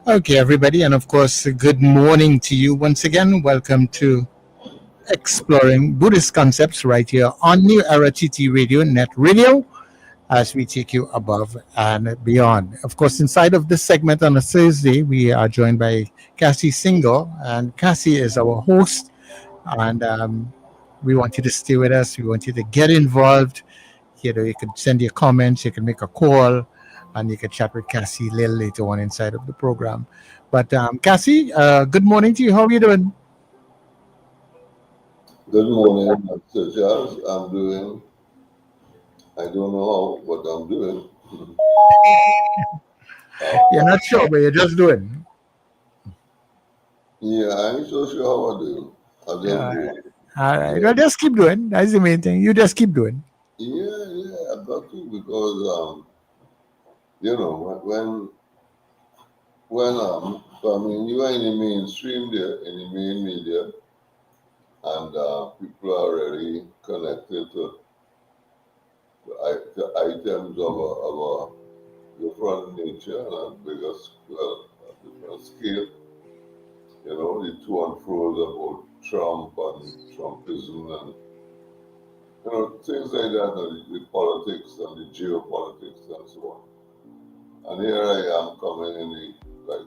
Okay, everybody, and of course, good morning to you once again. Welcome to Exploring Buddhist Concepts right here on New Era TT Radio, Net Radio, as we take you above and beyond. Of course, inside of this segment on a Thursday, we are joined by Kasi Senghor, and Kasi is our host, and we want you to stay with us. We want you to get involved. You could send your comments, you can make a call, and you can chat with Cassie a little later on inside of the program. But Cassie, good morning to you. How are you doing? Good morning, Mr. Charles. I'm doing, I don't know how, but I'm doing. You're not sure, but you're just doing. Yeah, I ain't so sure how I do. I just Uh, do. all right. Yeah, Well, just keep doing. That's the main thing. You just keep doing. yeah, I got to because, I mean, you are in the mainstream there, in the main media, and people are already connected to items of a different nature and a bigger, a different scale. The to and fro's about Trump and Trumpism and things like that, and the politics and the geopolitics and so on. And here I am coming in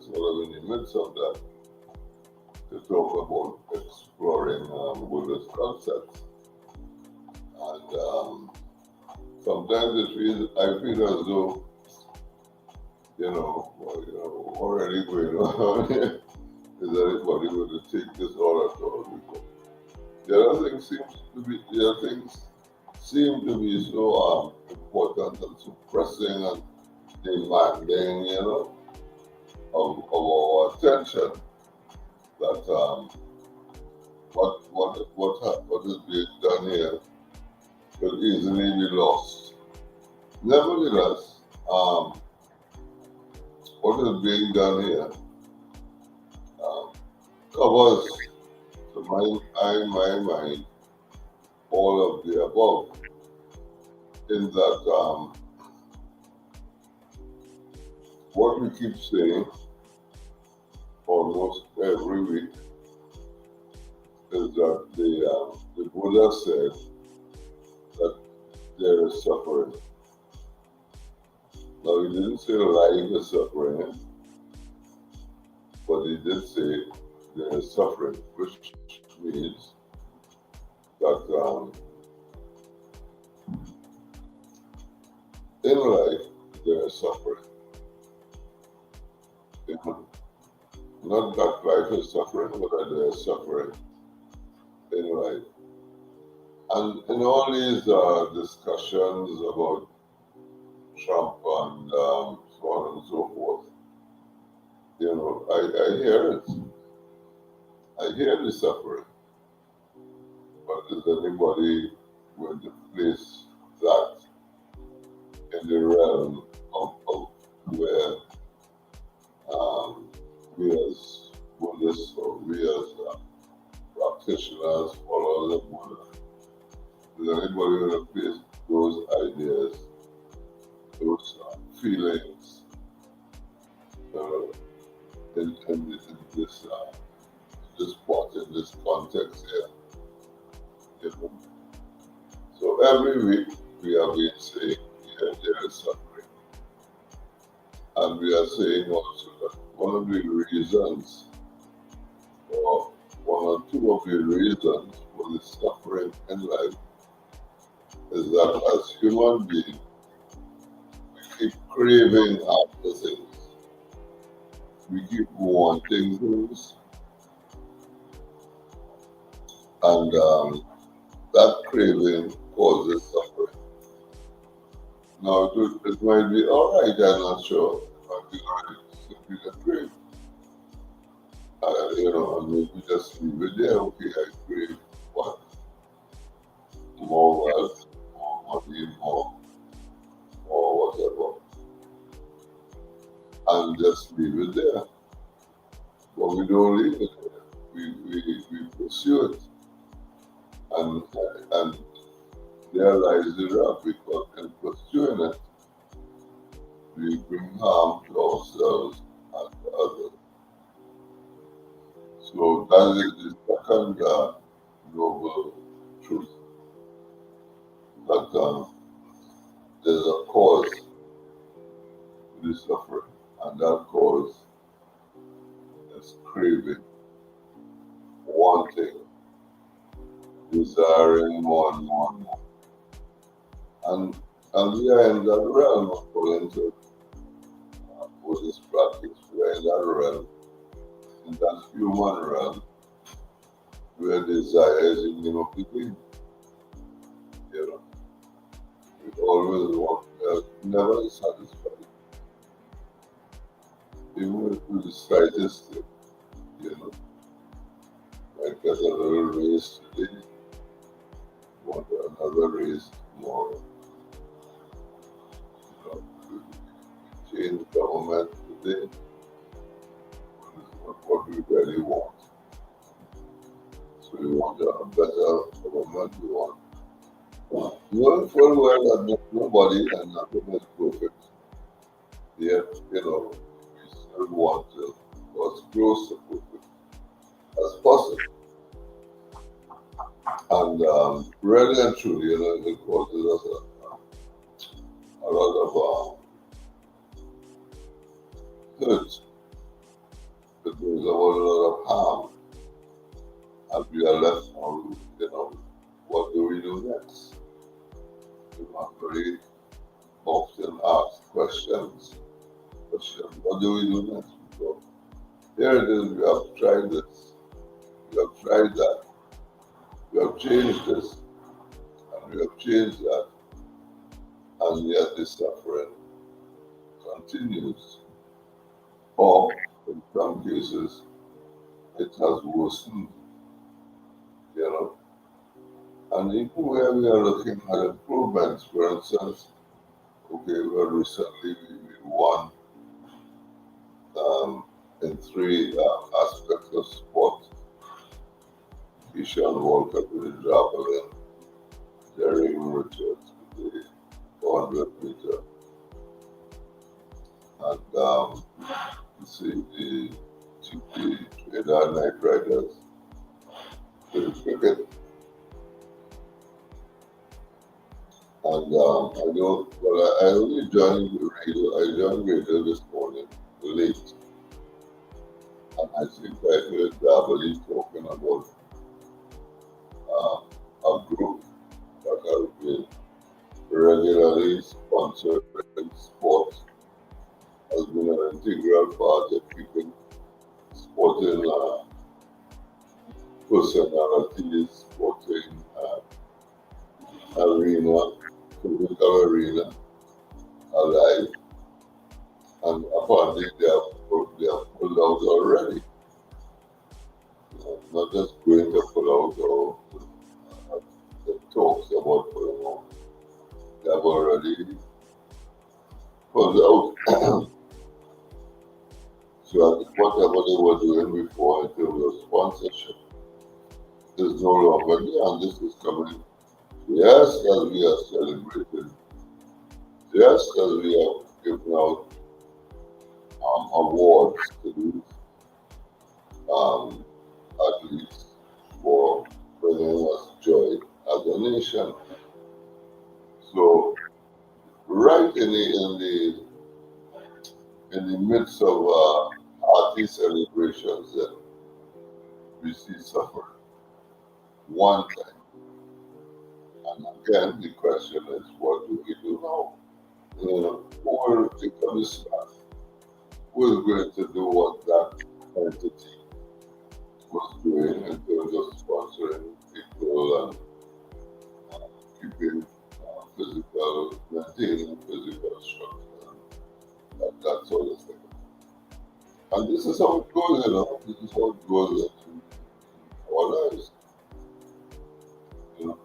sort of in the midst of that to talk about exploring Buddhist concepts. And sometimes I feel as though, already going on. Is anybody going to take this all at all? Because the other things seem to be so important and so pressing and demanding, of our attention that what is being done here could easily be lost. Nevertheless, what is being done here covers, to my mind, all of the above. In that, what we keep saying almost every week is that the Buddha said that there is suffering. Now, he didn't say life is suffering, but he did say there is suffering, which means that in life there is suffering. Not that life is suffering, but that there is suffering in life. And in all these discussions about Trump and so on and so forth, I hear it. I hear the suffering. But is anybody going to place that in the realm of where we as Buddhists or we as practitioners, followers of Buddha, is anybody going to place those ideas, those feelings in this part, in this context here? So every week we have been saying there is suffering. And we are saying also that one of the reasons, or one or two of the reasons for the suffering in life is that as human beings, we keep craving after things. We keep wanting things. And that craving causes suffering. Now, it might be all right, I'm not sure. It might be all right, simply the crave. And maybe just leave it there. Okay, I crave what? More wealth, more money, more whatever. And just leave it there. But we don't leave it there. We pursue it. And there lies the rub, because in pursuing it, we bring harm to ourselves and others. So that is the second noble truth, that there's a cause to the suffering, and that cause is craving, wanting, desiring more and more and more. And we are in that realm, according to Buddhist practice. We are in that realm, in that human realm, where desire is in the name of the being. You know, we always want, never satisfied, even with the slightest thing. You know, like get a little raise today, want another raise tomorrow. You know, change government today, what we really want. So we want a better government, we want. Knowing full well that nobody and nothing is perfect, yet, you know, we still want to go as close to perfect as possible. And really and truly, you know, it causes us a lot of hurt. It does a whole lot of harm. And we are left on, you know, what do we do next? We are very often asked questions. What do we do next? So here it is, we have tried this, we have tried that, we have changed this, and we have changed that, and yet the suffering continues. Or, in some cases, it has worsened, you know. And even where we are looking at improvements, for instance, okay, well, recently we won in three aspects of sport. Ishan Walker with the javelin, Jerry Richards with the 400 meter, and you see the TP Trinidad Night Riders with the cricket. And I know, well, I only joined the radio. I joined radio this morning late, and I think I heard Dabali talking about a group that has been regularly sponsoring sports, has been an integral part of keeping sporting personalities, sporting arena, physical arena alive. And apparently they have pulled out already. Not just going to pull out or the talks about pulling out. They have already pulled out. So I think whatever they were doing before in terms of sponsorship is no longer there, and this is coming. Yes, as we are celebrating. Yes, as we are giving out awards to these athletes for bringing us joy as a nation. So, right in the midst of hearty celebrations, that we see suffering. One thing, and again, the question is, what do we do now? You know, who will take on this slack? Who is going to do what that entity was doing in terms of sponsoring people and keeping physical, maintaining physical structure and that sort of thing. And this is how it goes, you know, this is how it goes in our lives. You know,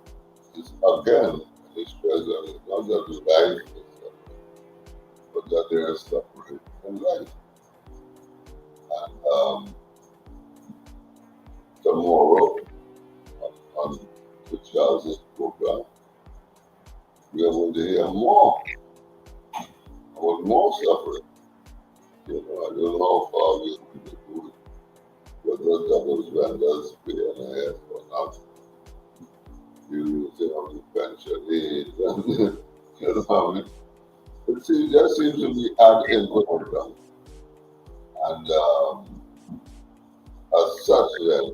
it's again, it's present, it's not that life is suffering, but that there is suffering in life. And tomorrow, on the Charles's program, we are going to hear more about more suffering. I don't know how far we're going to do it, whether those vendors pay an air or not. You know, the pension age and I mean, just seems to be ad infinitum. And as such, then,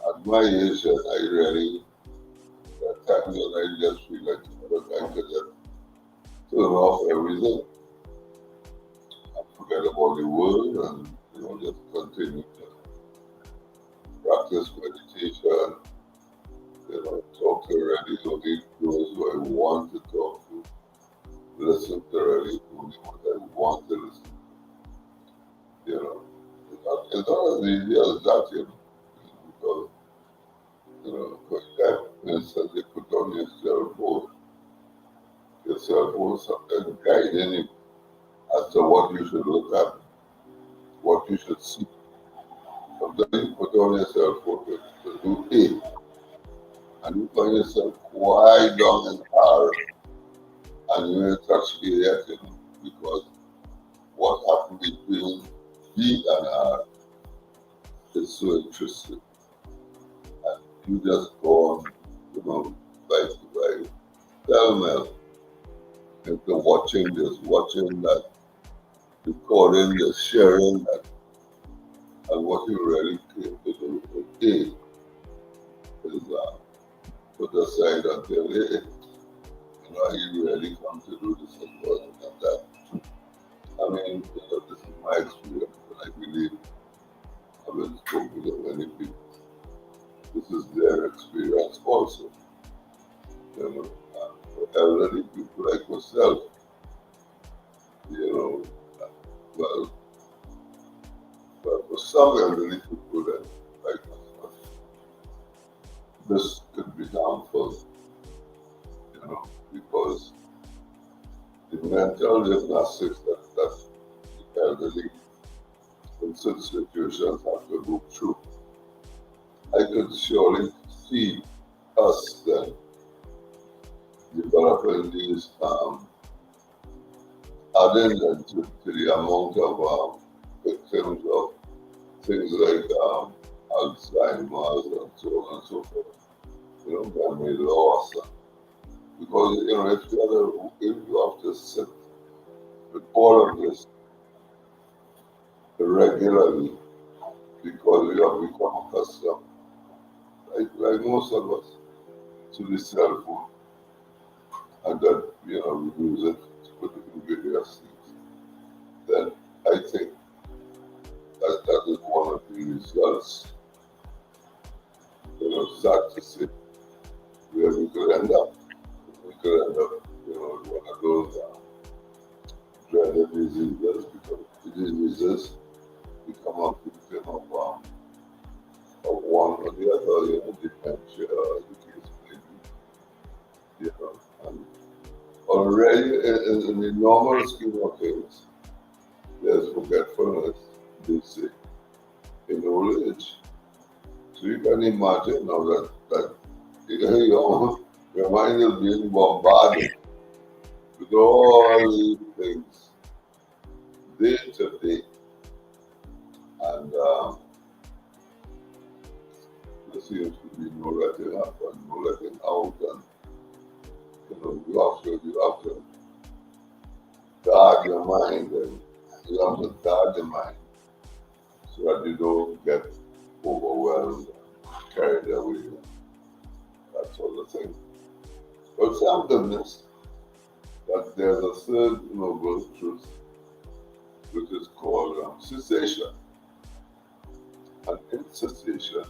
at my age, I really, at times when I just feel like, look, I could just turn off everything and forget about the world and, just continue to practice meditation, talk to really only those who I want to talk to, listen to really only what I want to listen to, It's not as easy as that, because, for that instance, you put on your cell phone sometimes guiding you as to what you should look at, what you should see. Sometimes you put on your cell phone to do A, and you find yourself quite down in R, and you ain't touch A yet, because what happened between B and R is so interesting. And you just go on, by pell-mell into watching this, watching that, recording this, sharing that, and what you really came to do with A is put aside until hey, you really come to do this and that. I mean, this is my experience, and I believe I've been spoken to many people. This is their experience also. For elderly people like myself, well, for some elderly people that like myself, this could be harmful, because the mental gymnastics that the elderly in such situations have to go through. I could surely see us then developing these adding them to the amount of victims of things like Alzheimer's and so on and so forth. Memory loss. Because if you have to sit with all of this regularly, because you have become accustomed, like most of us, to the cell phone, and that we use it to put in various things, then I think that is one of the results, sad to say, where we could end up. We could end up, one of those dreaded diseases, because the diseases become a victim of one or the other, dementia, the case may be, and already in the normal scheme of things, there's forgetfulness, they say, in old age. So you can imagine now that your mind is being bombarded with all these things day to day. And there seems to be no letting up and no letting out. And you have to guard your mind, and you have to guard the mind so that you don't get overwhelmed, carried away, that sort of thing. But thank goodness that there's a third noble truth, which is called cessation. And in cessation,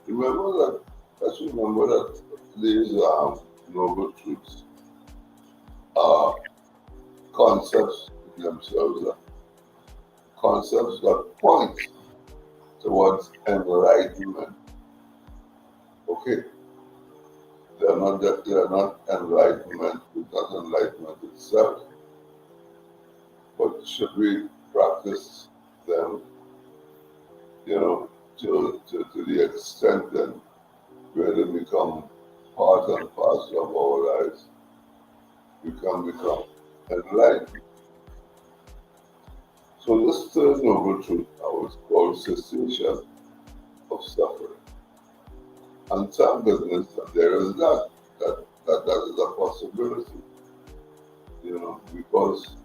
let's remember that these noble truths are concepts themselves, concepts that point towards enlightenment. Okay, they are not enlightenment, it's not enlightenment itself, but should we practice them, to the extent then where they become part and parcel of our lives, we can become enlightened. So this third noble truth now is called cessation of suffering. And thank goodness that there is that is a possibility, because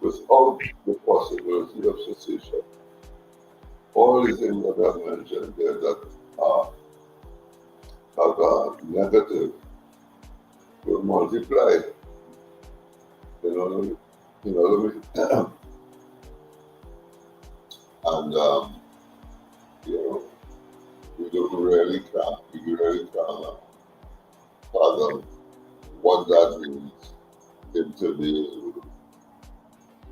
without the possibility of cessation, all the things that I mentioned there are negative will multiply. You know, and you know, we really can't fathom what that means in today's world.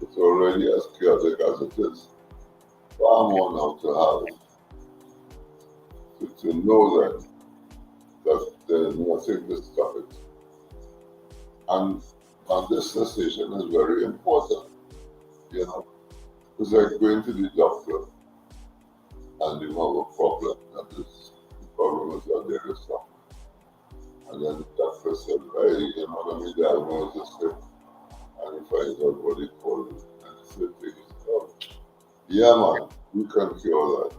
It's already as chaotic as it is. Far more now to know that there is nothing to stop it. And this decision is very important. It's like going to the doctor and you have a problem, and the problem is that there is something. And then the doctor said, hey, let me diagnose this thing. And he finds out what he called it. And he said to himself, yeah, man, you can cure that.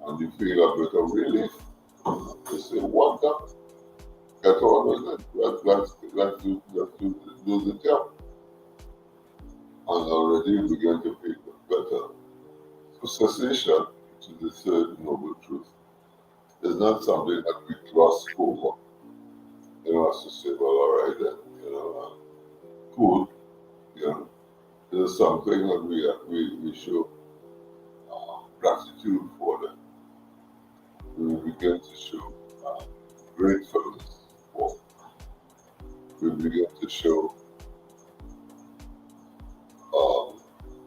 And you feel a bit of relief. You say, what the? Get on with it. Let's do the job. And already you begin to feel better. So cessation to the third noble truth is not something that we gloss over. As to say, well, all right then, cool. It is something that we show gratitude for them. We begin to show gratefulness for. We begin to show,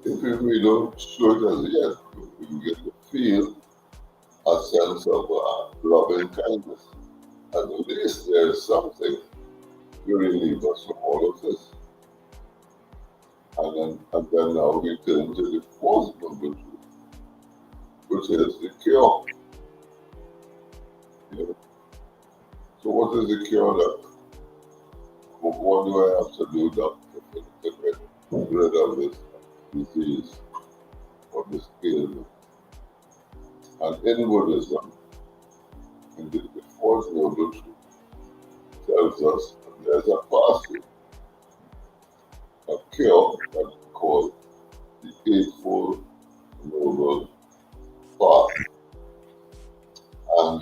if we don't show it as yet, we begin to feel a sense of loving kindness. At least there is something to relieve us from all of this. And then now we turn to the fourth noble truth, which is the cure. So what is the cure then? What do I have to do, doctor, to get rid of this disease or this ailment? And in Buddhism, in the fourth noble truth, tells us that there's a pathway, a cure that we call the Eightfold Noble Path. And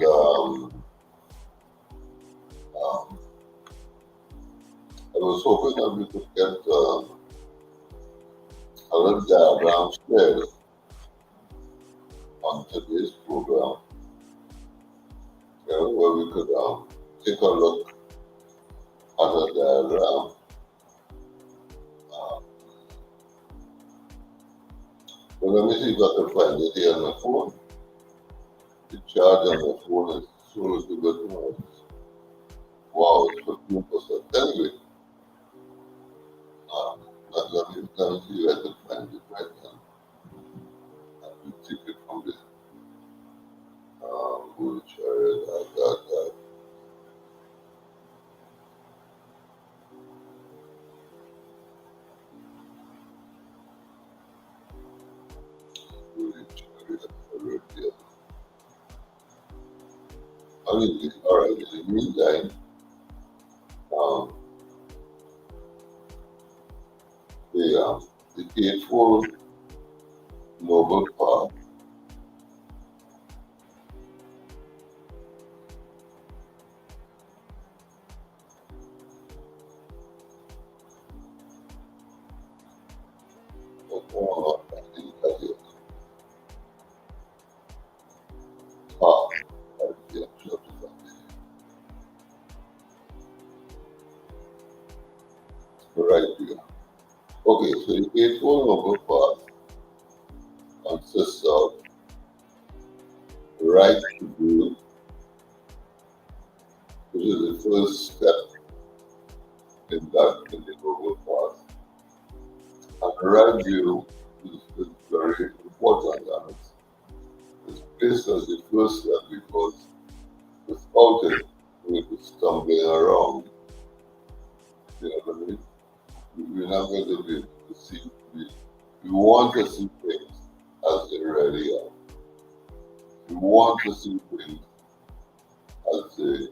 I was hoping that we could get a little diagram shared on today's program, where we could take a look at a diagram. Well, let me see if I can find it here on my phone. The charge on my phone is so good. Wow, it's 15%. Anyway, let me see if I can find it right now. I will take it from the Google chart. I got that. Google chart. All right, in the meantime, the Eightfold Noble Path right here. Okay, so the Eightfold Noble Path consists of right view, which is the first step in the Noble Path. And right view is very important, and it's placed as the first step because without it, we'll be stumbling around. We're not going to be able to see we want to see things as they really are. We want to see things as they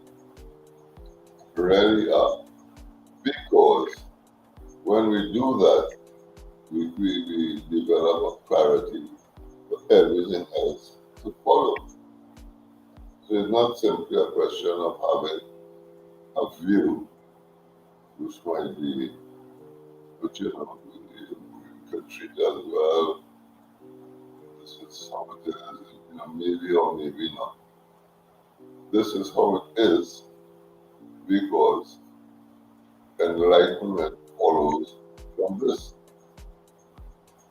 really are. Because when we do that, we develop a clarity for everything else to follow. So it's not simply a question of having a view, which might be, but you can treat as well. This is how it is, maybe or maybe not. This is how it is because enlightenment follows from this.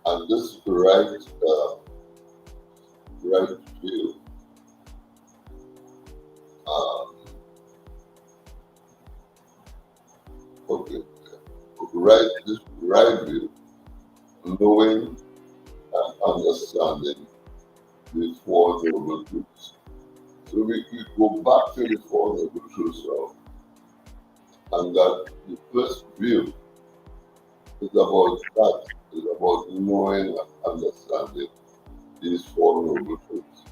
And this right view, okay, this right view, knowing and understanding the Four Noble Truths. So we go back to the Four Noble Truths now, and that the first view is about that, is about knowing and understanding these Four Noble Truths.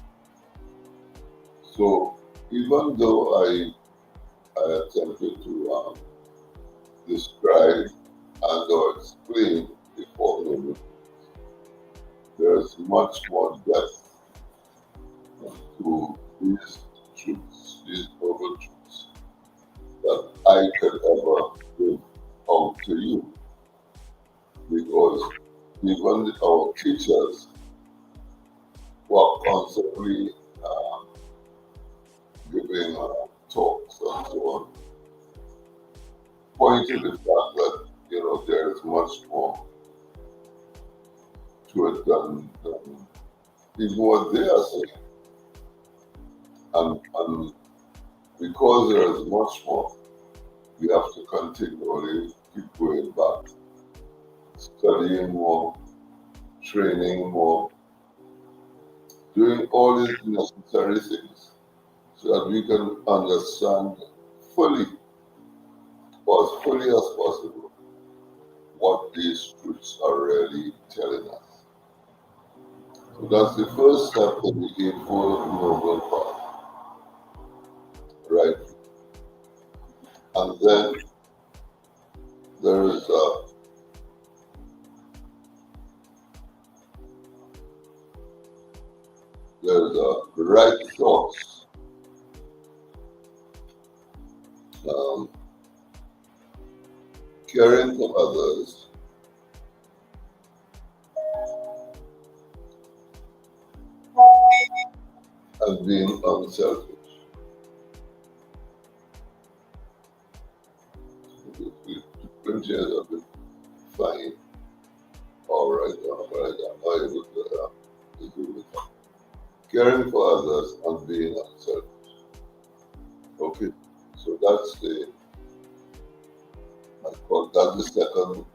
So even though I attempted to describe and or explain the Four Noble Truths, there is much more depth to these truths, these noble truths, that I could ever give out to you. Because even our teachers were constantly giving talks and so on, pointing to the fact that there is much more to it than even what they are saying. And because there is much more, we have to continually keep going back, studying more, training more, doing all these necessary things so that we can understand fully, or as fully as possible, what these truths are really telling us. So that's the first step in the Eightfold Noble Path, right? And then there is right thoughts. Caring for others, and being unselfish. The pictures are a bit fine. All right, I'm able to do it. Caring for others and being unselfish. Okay, so that's the second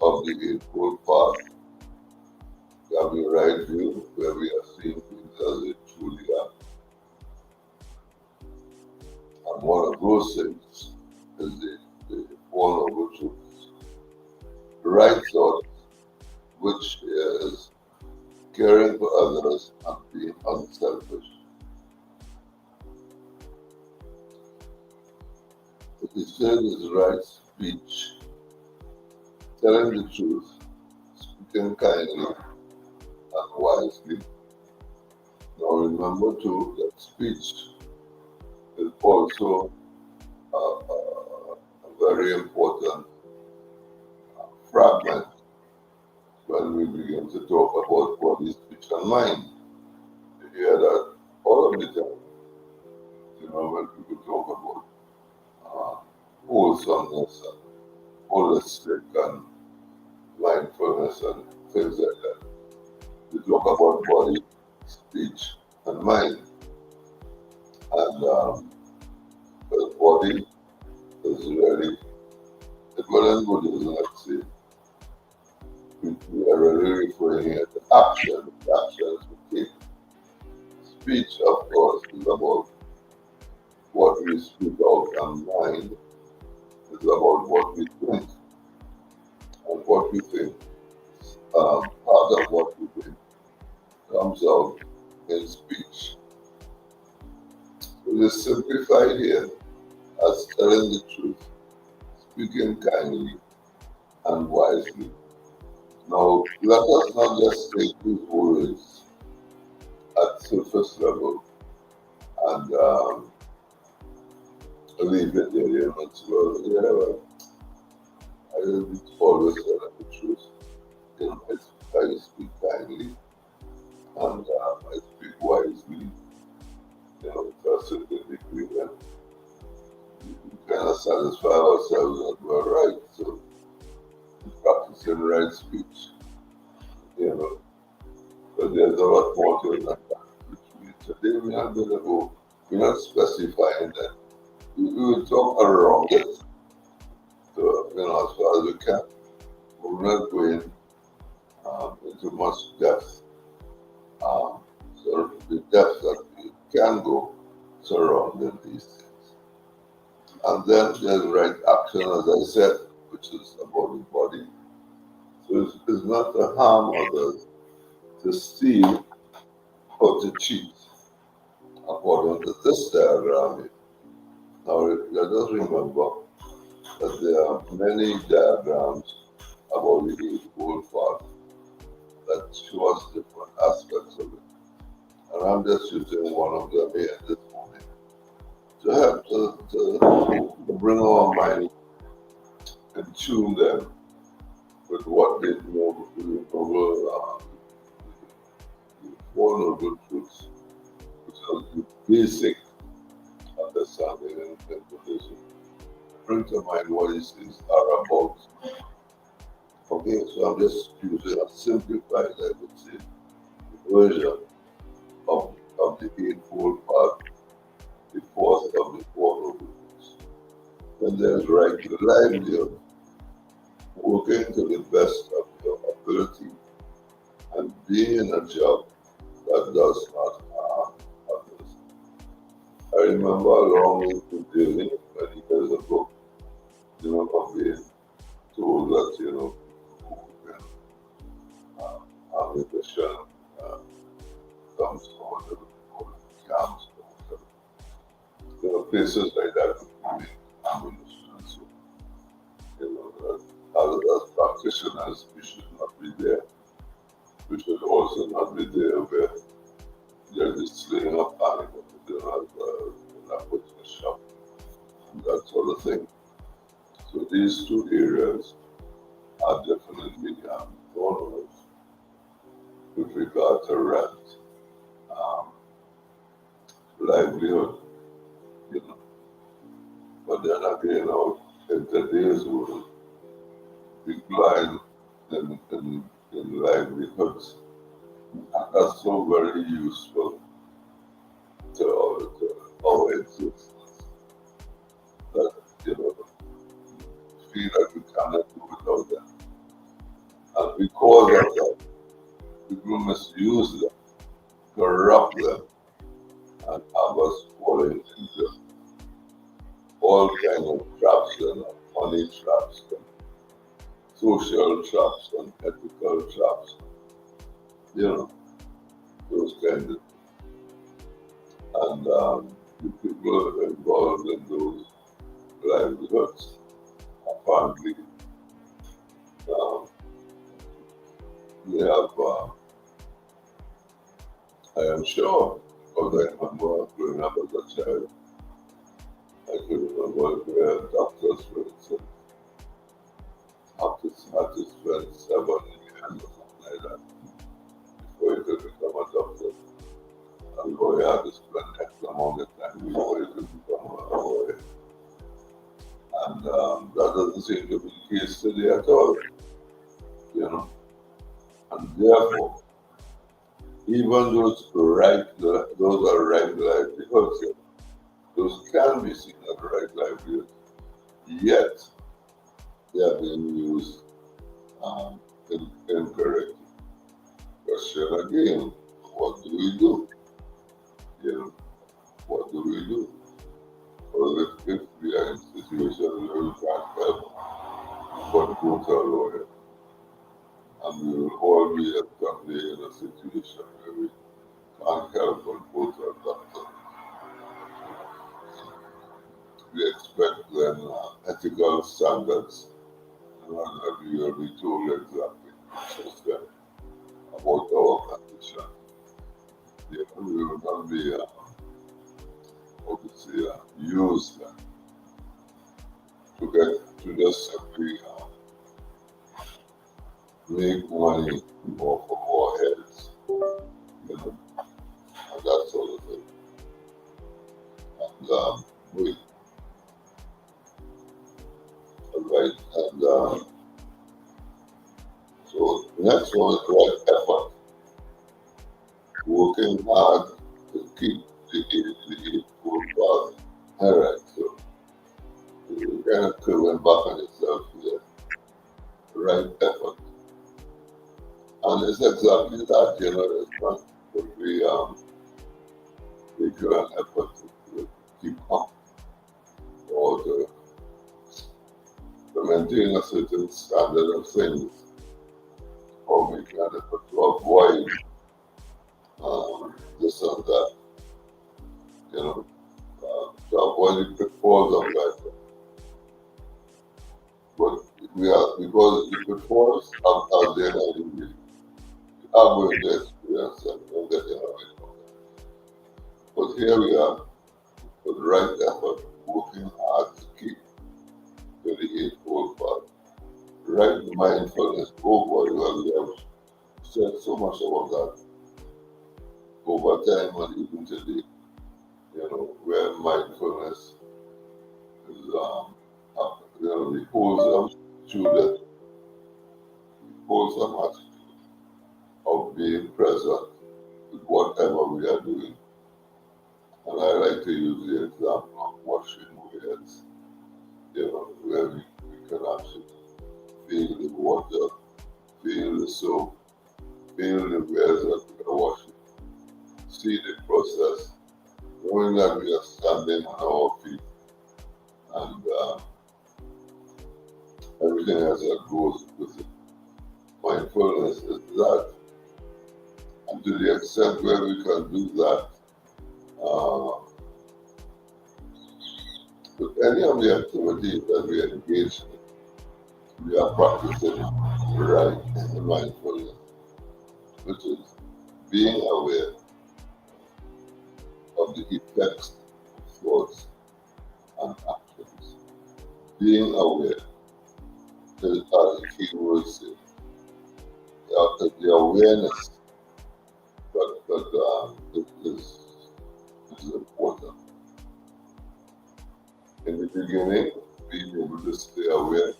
of the Eightfold Path. We have the right view, where we are seeing things as they truly are. And one of those things is the Four Noble Truths. Right thought, which is caring for others and being unselfish. The third is right speech, telling the truth, speaking kindly and wisely. Now remember too that speech is also a very important fragment when we begin to talk about body, speech, and mind. You hear that all of the time. When people talk about wholesomeness and holistic and mindfulness and things like that. We talk about body, speech, and mind. And the body is really, in Buddhism, let's see, we are really referring here to action. The actions we take. Speech, of course, is about what we speak out, and mind is about what we think. what you think, part of what you think comes out in speech. It is simplified here as telling the truth, speaking kindly and wisely. Now, let us not just take these words at surface level and leave it there, it's, well, I will be always telling the truth. I speak kindly and I speak wisely, to a certain degree, and we kind of satisfy ourselves that we're right. So, practicing right speech, but there's a lot more to it than that. Today we're not going to go, we're not specifying that. We will talk around it, so, as far as we can. We're not going into much depth. So the depth that we can go surrounding these things. And then there's right action, as I said, which is about the body. So it's not to harm others, to steal or to cheat, according to this diagram. Now, let us remember that there are many diagrams about the Eightfold Path that show us different aspects of it. And I'm just using one of them here this morning to help to bring our mind and tune them with what they know, the Four Noble Truths, which are the basic understanding in Buddhism. Bring to mind what these things are about. Okay, so I'm just using a simplified, I would say, version of the Eightfold Path, the fourth of the Four Noble Truths. Then there's right livelihood, working to the best of your ability and being in a job that does not harm others. I remember long into Delhi many years ago, of being told that, people who can have a mission comes from whatever camps or whatever. Places like that would be ammunition and so. As practitioners, we should not be there. We should also not be there where they're just slaying up animals, they're not putting a shop, and that sort of thing. So these two areas are definitely corners with regard to rent, livelihood, But then again, in today's world, decline in livelihoods are so very useful to our existence that, feel like we cannot do without them. And because of that, people misuse them, corrupt them, and have us falling into all kinds of traps and money traps and social traps and ethical traps, those kinds of. And the people involved in those livelihoods apparently they have, I am sure, because I remember growing up as a child, I can remember where doctors, for instance, had to spend 7 years or something like that before you could become a doctor. And lawyer had to spend X amount of time before you could become a lawyer. And that doesn't seem to be the case today at all, And therefore, even those are right livelihoods, those can be seen as right livelihoods, yet they are being used incorrectly. Question again, what do we do? What do we do? Well, if we are in situations where we can't help but go to a lawyer, situation where we can't help but go to a doctor. We expect then ethical standards, and that we will be told exactly system about our condition. Yeah, we will not be, what to say, used to get to just simply make money off of our heads, and that sort of thing. And we, right, and so the next one is right effort, working hard to keep the Eightfold Path. All right, so you kind of curling back on yourself here, right effort. And it's exactly that, it's not that we make an effort to keep up or to maintain a certain standard of things, or make an effort to avoid this and that, to avoid the pitfalls of life. But because the pitfalls are there anyway. We are going to experience them and getting away from them. But here we are, with the right effort, working hard to keep to the Eightfold Path. Right mindfulness, oh boy, we have said so much about that over time and even today, where mindfulness is, the wholesome student, the wholesome attitude of being present with whatever we are doing. And I like to use the example of washing wares, where we can actually feel the water, feel the soap, feel the wares that we are washing, see the process, knowing that we are standing on our feet, and everything else that goes with it. Mindfulness is that, and to the extent where we can do that with any of the activities that we engage in, we are practicing right mindfulness, which is being aware of the effects of thoughts and actions. Being aware is the key word say. The awareness that is important. In the beginning, being able to stay aware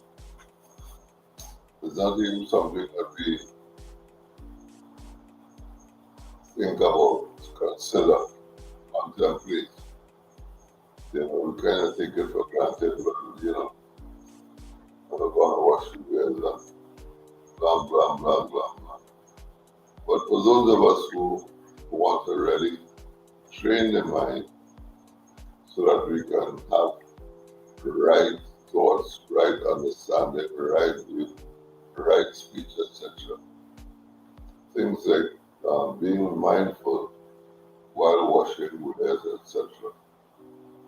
is not even something that we think about, consider, contemplate. We kind of take it for granted, but I'm going to wash the wares and blah, blah, blah, blah, blah. But for those of us who want to really train the mind so that we can have right thoughts, right understanding, right view, right speech, etc. Things like being mindful while washing wares, etc.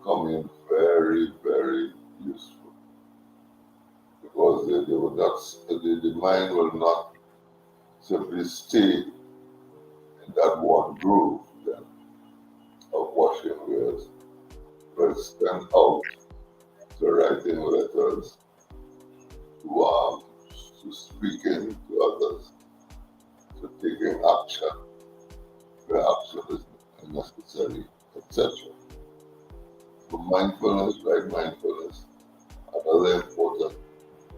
come in very, very useful, because they will not, the mind will not simply stay in that one groove then of washing wares, but extend out to writing letters, to speaking to others, to taking action where action is necessary, etc. So mindfulness, right mindfulness, another important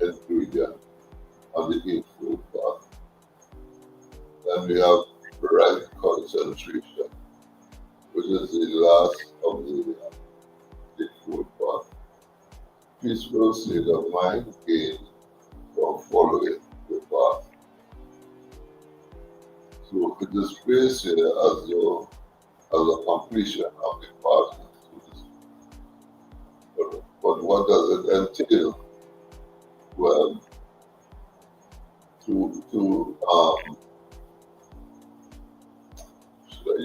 ingredient on the Eightfold Path. Then we have right concentration, which is the last of the Eightfold Path. Peaceful state of mind gained from following the path. So it is placed here as though as a completion of the path. But what does it entail? Well, to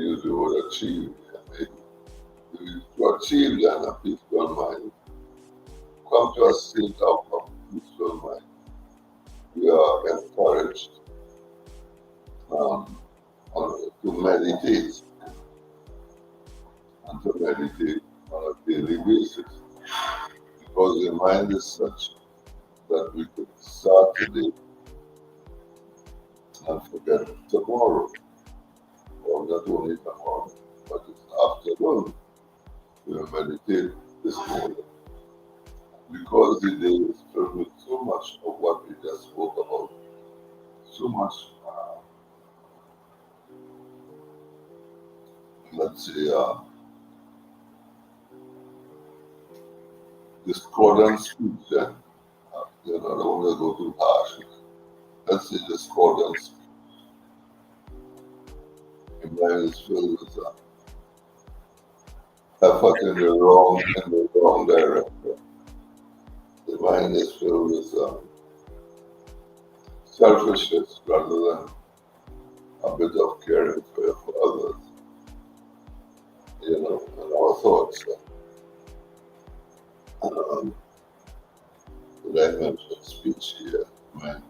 use the word achieve. To achieve then a peaceful mind, come to a state of peaceful mind, we are encouraged um, to meditate and to meditate on a daily basis because the mind is such that we could start today and forget tomorrow, or not only tomorrow, but it's afternoon. We will meditate this morning because the day is filled with so much of what we just spoke about, so much, let's say, discordant speech. I don't want to go too harsh. Let's say discordant speech. The mind is filled with effort in the wrong direction. The mind is filled with selfishness rather than a bit of caring for others, and our thoughts. Did I mention speech here? Mind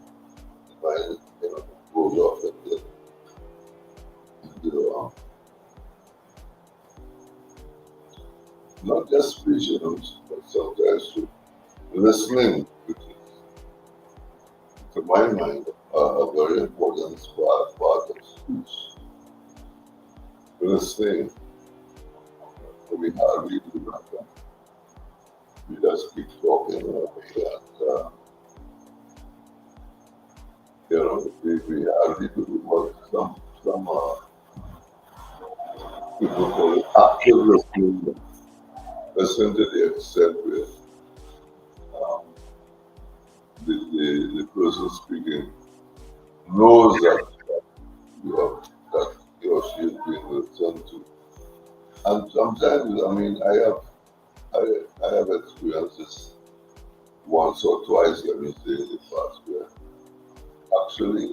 goes off into not just speech, but sometimes to listening, which is, to my mind, a very important part of speech. Listening, we hardly do that. We just keep talking away and, we hardly do what some people call it active listening. Listen to the extent where um, the person speaking knows that that he or she is being listened to. And sometimes, I have experienced this once or twice, let me say, in the past, where actually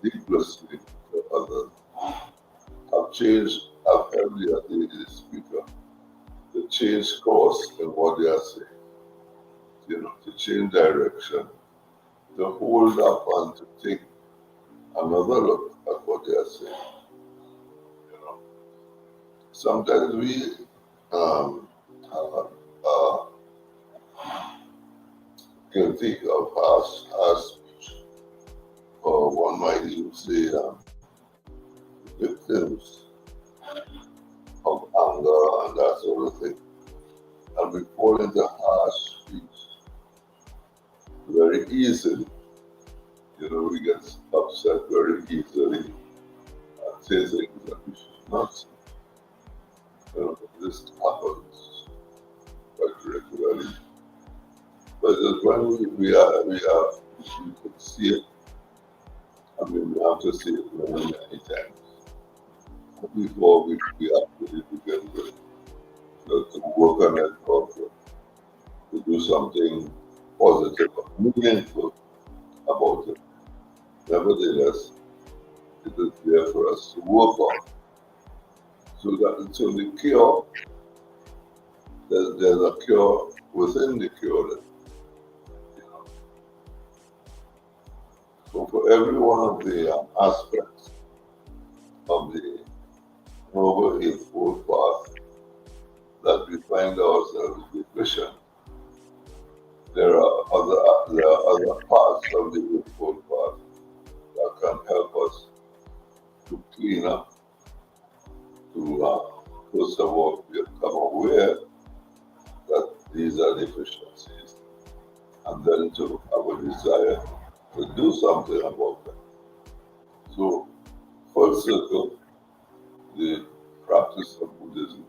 deep listening to others have helped the speaker to change course in what they are saying, to change direction, to hold up and to take another look at what they are saying. Sometimes we are guilty of harsh speech, or one might even say victims of anger and that sort of thing. And we fall into harsh speech very easily. We get upset very easily and say things that we should not say. This happens quite regularly. But when we can see it, we have to see it many, many times before we actually begin to work on it or to do something positive or meaningful about it. Nevertheless, it is there for us to work on. So the cure, there's a cure within the cure. So for every one of the aspects of the Noble Eightfold Path that we find ourselves deficient, there are other parts of the Eightfold Path that can help us to clean up, to first of all become aware that these are deficiencies, and then to have a desire to do something about them. So, full circle, the practice of Buddhism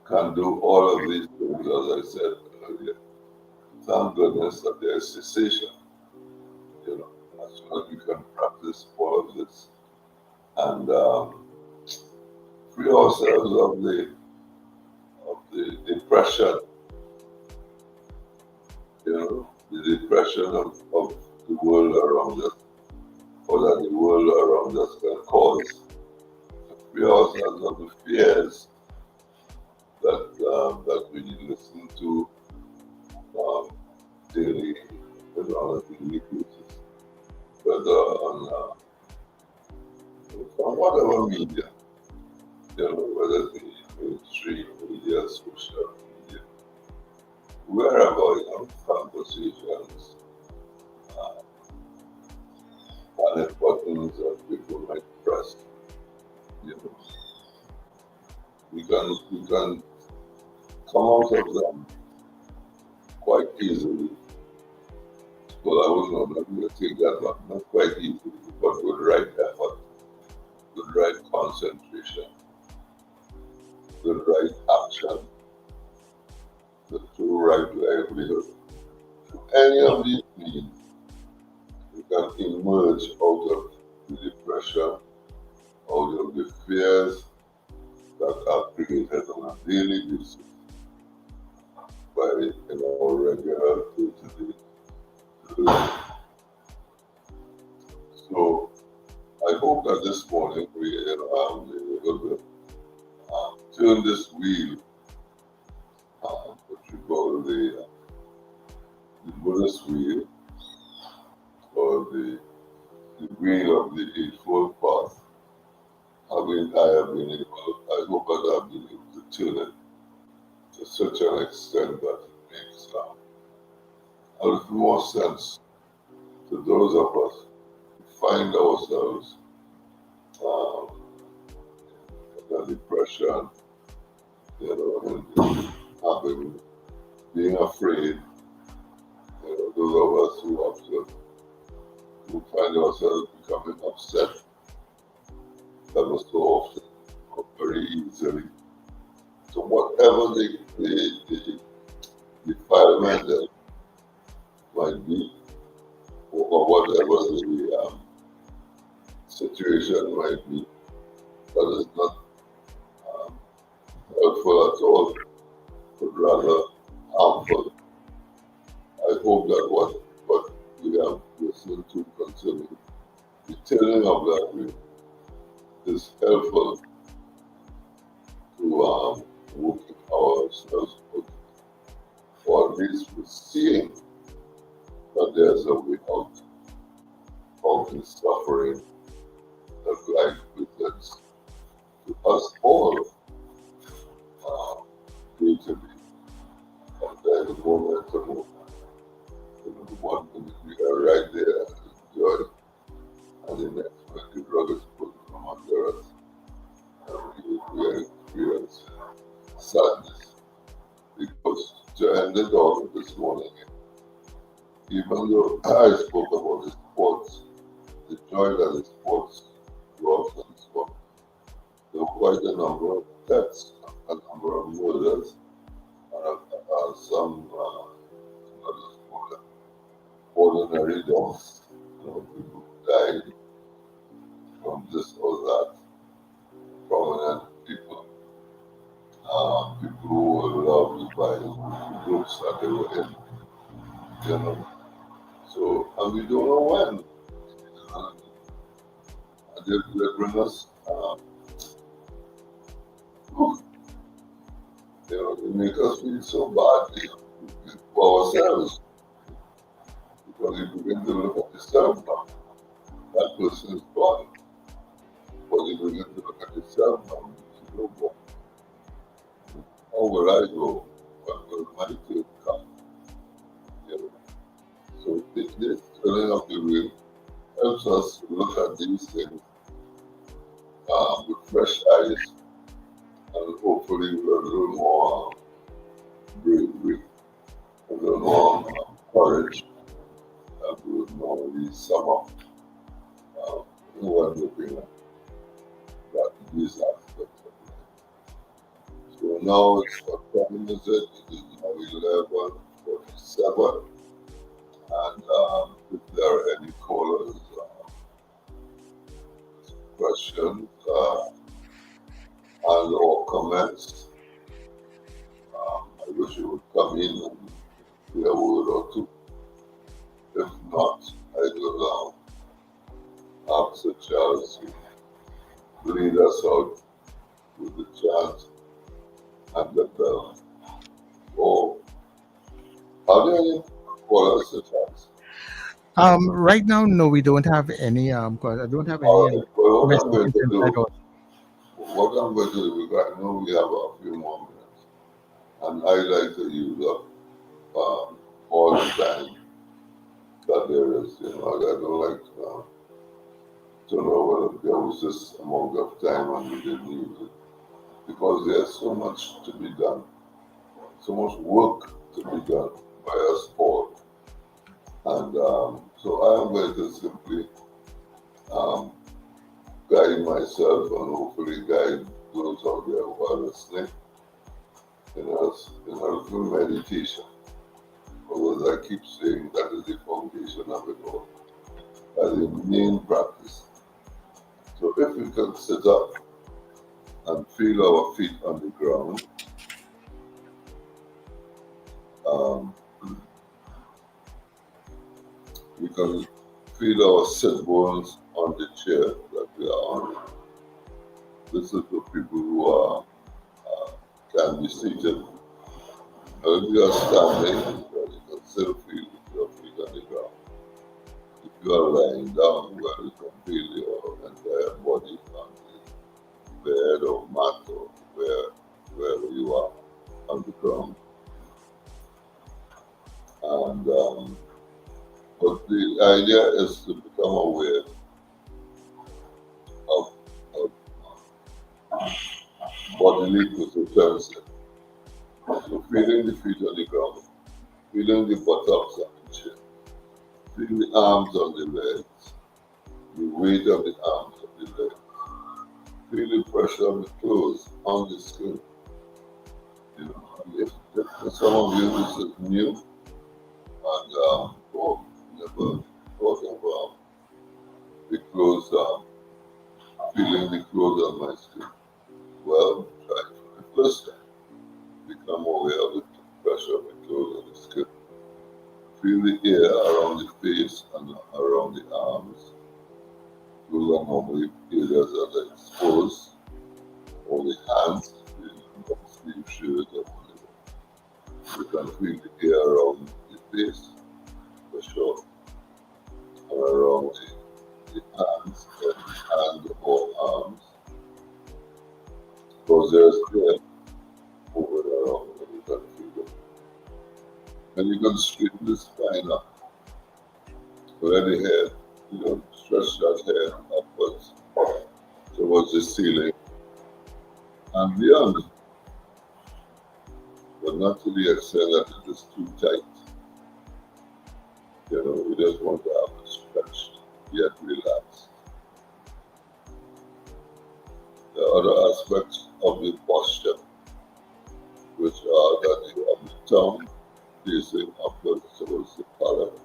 can do all of these things, as I said earlier. Thank goodness that there is cessation. As soon as we can practice all of this and free ourselves of the depression, the depression of the world around us, or that the world around us can cause. We also have some fears that we listen to um, daily, on a daily basis, whether on from whatever media, whether the mainstream media, social media, wherever, conversations, uh, panic buttons that people might press, you know, we can come out of them quite easily. Well, I was not going to take that one, not quite easily, but with right effort, with right concentration, with right action, the true right livelihood. Any of these means, we can emerge out of the depression, out of the fears that are created on a daily basis by our regular day-to-day life. So I hope that this morning we be able to turn this wheel, which we call the Buddhist wheel, or the wheel of the Eightfold Path. I have been able, I hope that I've been able to turn it to such an extent that it makes a little more sense to those of us who find ourselves in a depression, and having, being afraid, those of us who find ourselves becoming upset ever so often, or very easily. So whatever the defilement that might be, or whatever the situation might be, that is not helpful at all, but rather harmful. I hope that what we have listened to concerning the turning of that way is helpful to working ourselves out, or at least we're seeing that there's a way out of the suffering that life presents to us all day to day. And then moment to moment, the one minute we are right there and enjoy, and the next minute the drug is put from under us, and we experience sadness. Because to end it off this morning, even though I spoke about the sports, the joy that the sports brought and so on, there were quite a number of deaths, a number of murders, and some ordinary deaths. People died from this or that, prominent people, people who were loved by the groups that they were in, you know. So, and we don't know when. And they bring us, they make us feel so badly for ourselves. Because if you begin to look at yourself now, that person is gone. But if you begin to look at yourself now, you know, well, how will I go? What will my take come? You know? So this turning of the wheel helps us to look at these things with fresh eyes, and hopefully with a little more bravery, a little more courage, and we will normally sum up when looking at that, these aspects of life. So now it's what time is it? It is now 11:47. And if there are any callers, questions, and or comments, I wish you would come in and say a word or two. If not, I will ask the Charles to lead us out or are there any callers to chance? Right now, no, we don't have any. 'Cause I don't have any All right. Well, messages inside our. what I'm going to do, because I know we have a few more minutes, and I like to use up all the time that there is. I don't like to know whether there was this amount of time and we didn't use it, because there's so much to be done, so much work to be done by us all. And so I am going to simply um, guide myself and hopefully guide those out there who are listening in a little meditation. Because I keep saying that is the foundation of it all, that is the main practice. So if we can sit up and feel our feet on the ground, um, we can feel our sit bones on the chair that we are on. This is for people who can be seated. If you are standing, well, you can still feel your feet on the ground. If you are lying down, well, you can feel your entire body on the bed or mat or wherever you are on the ground. And but the idea is to become aware of bodily positions. So feeling the feet on the ground, feeling the buttocks on the chair, feeling the arms on the legs, the weight of the arms on the legs, feel the pressure of the clothes on the skin. If for some of you this is new and or never thought of the clothes, feeling the clothes on my skin, well, try it for the first time. Become aware of the pressure of the clothes on the skin. Feel the air around the face and around the arms. Those are normally areas that are exposed. Or the hands, the long sleeve shirt or whatever. You can feel the air around the face for sure. And around the hands, hand or arms. Because there's air over and around and you can feel it. And you can straighten the spine up. Where the head, stretch that hair upwards towards the ceiling and beyond, but not to the extent that it is too tight. We just want to have it stretched, yet relaxed. The other aspects of the posture, which are that you have the tongue facing upwards towards the palate.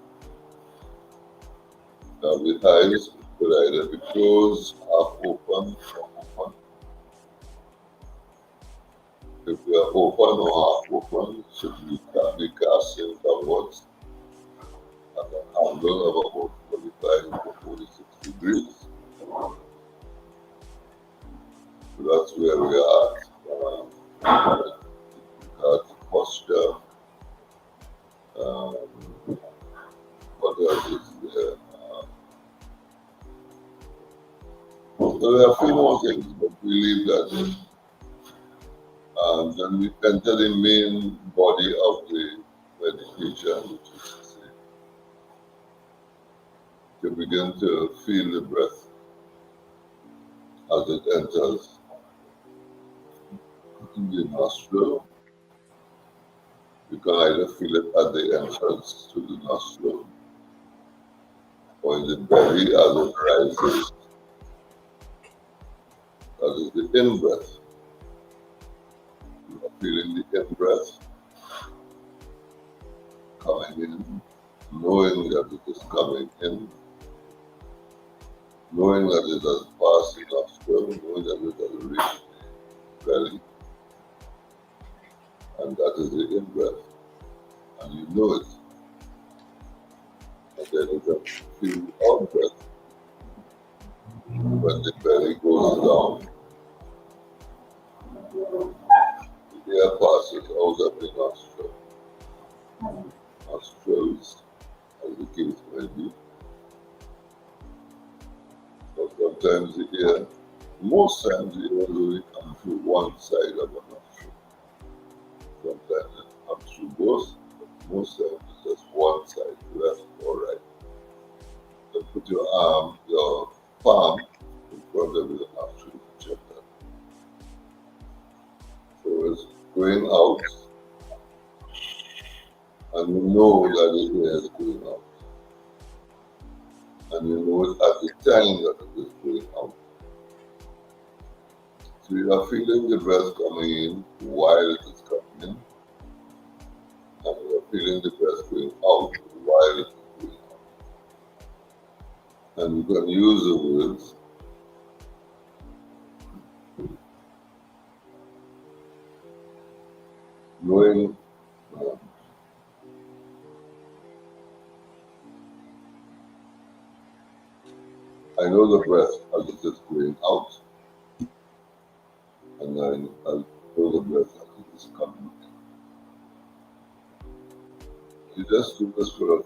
Now the eyes could either be closed, half open, or open. If they are open or half open, should be casting downwards at an angle of about 45 to 46 degrees. So that's where we are at posture. What else is there? So there are a few more things, but we leave that in. Then we enter the main body of the meditation, which is to begin to feel the breath as it enters in the nostril. You can either feel it at the entrance to the nostril or in the belly as it rises. That is the in-breath. You are feeling the in-breath coming in, knowing that it is coming in, knowing that it has passed the nostril, knowing that it has reached the belly, and that is the in-breath. And you know it. And then you can feel the out-breath when the belly goes down. The air passes out of the nostrils, as the case may be. But sometimes the air, most times the air only comes through one side of a nostril. Sometimes it comes through both, but most times it's just one side, left or right. So put your palm in front of your nostril to check that. So it's going out, and you know that the air is going out. And you know it at the time that it is going out. So you are feeling the breath coming in while it is coming in, and you are feeling the breath going out while it is going out. And you can use the words knowing I know the breath as it is going out, and I know the breath as it is coming in. You just do this for a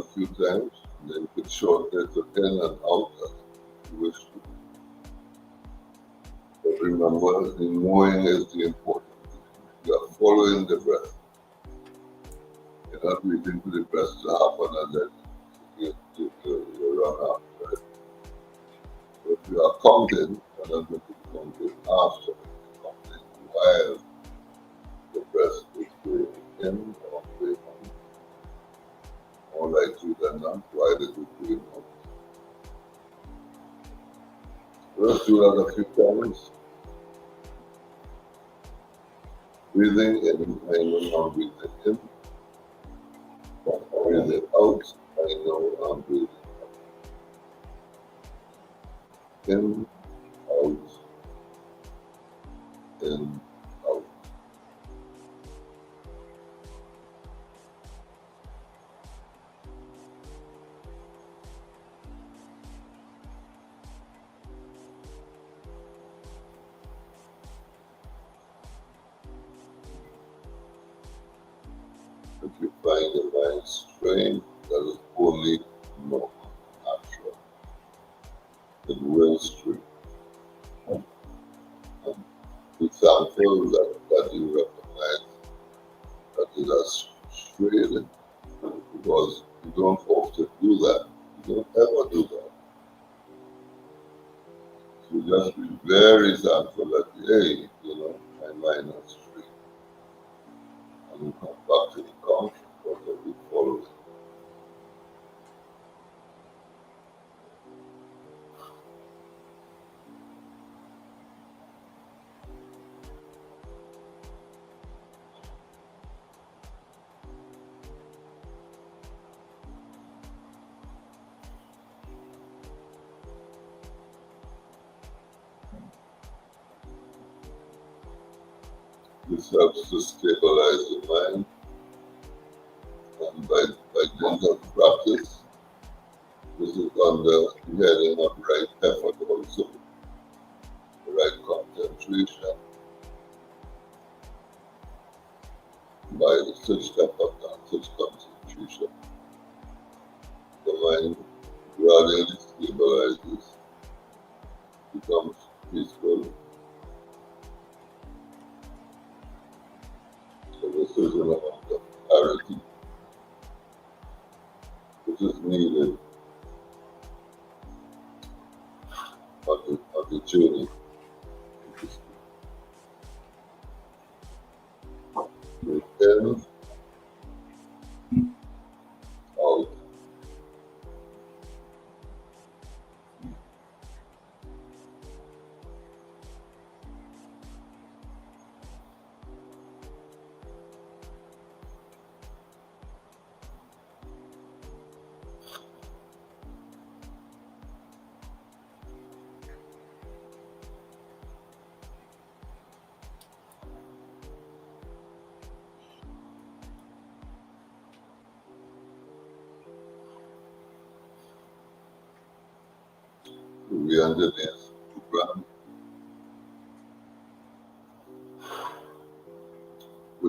few times, and then you can shorten it to in and out as you wish to. But remember, the knowing is the important thing. You are following the breath. You're not waiting for the breath to happen and then you run after it. If you are counting, you're not going to be counting after it. You're counting while the breath is going in or going out. More likely than not, while it is going out. Let's do that a few times. Breathing in, I know I'm breathing in. Breathing out, I know I'm breathing in, out, in, out. If you find the mind strained, that is only normal, natural. It will strain. And be thankful that you recognize that it has strained, because you don't often do that. You don't ever do that. So just be very thankful that, hey, my mind has strained. And you come back to the conscious whatever you follow it. This helps to stabilize the mind, and by gentle practice, this is under the heading of right effort also, right concentration, by the such type of such concentration. The mind gradually stabilizes, becomes peaceful. So this is an amount of clarity which is needed on the journey. In, out. We under this program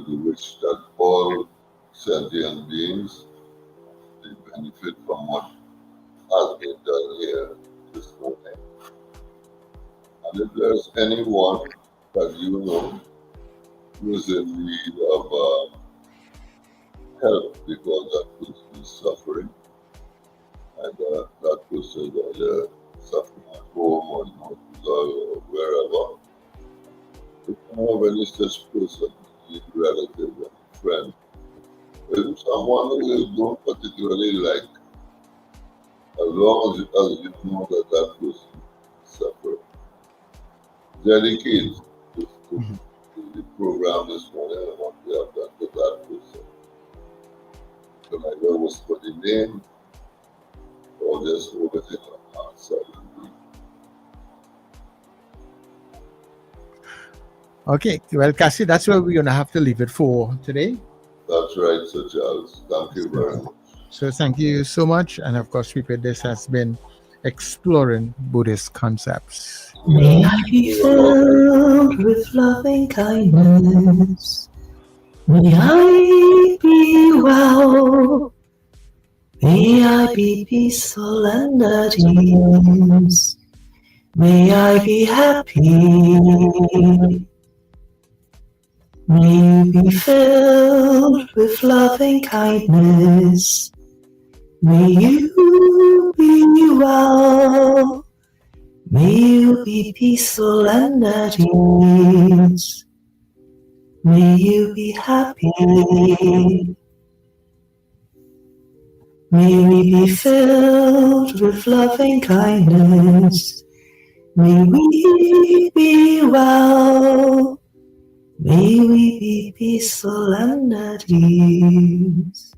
to wish that all sentient beings will benefit from what has been done here this morning. And if there's anyone that you know who is in need of help because that person is suffering, and that person is either suffering at home or in hospital or wherever, if you have any such person, any relative and friend, if someone who you don't particularly like, as long as you know that that person is suffering, dedicate to the program this morning and what we have done to that person. So I know whisper the name or just hold it in our heart silently. Okay, well, Kasi, that's where we're going to have to leave it for today. That's right, Sir Charles. Thank you very much. So thank you so much. And of course, this has been Exploring Buddhist Concepts. May I be filled with loving kindness. May I be well. May I be peaceful and at ease. May I be happy. May you be filled with loving kindness. May you be well. May you be peaceful and at ease. May you be happy. May we be filled with loving kindness. May we be well. May we be peaceful and at ease.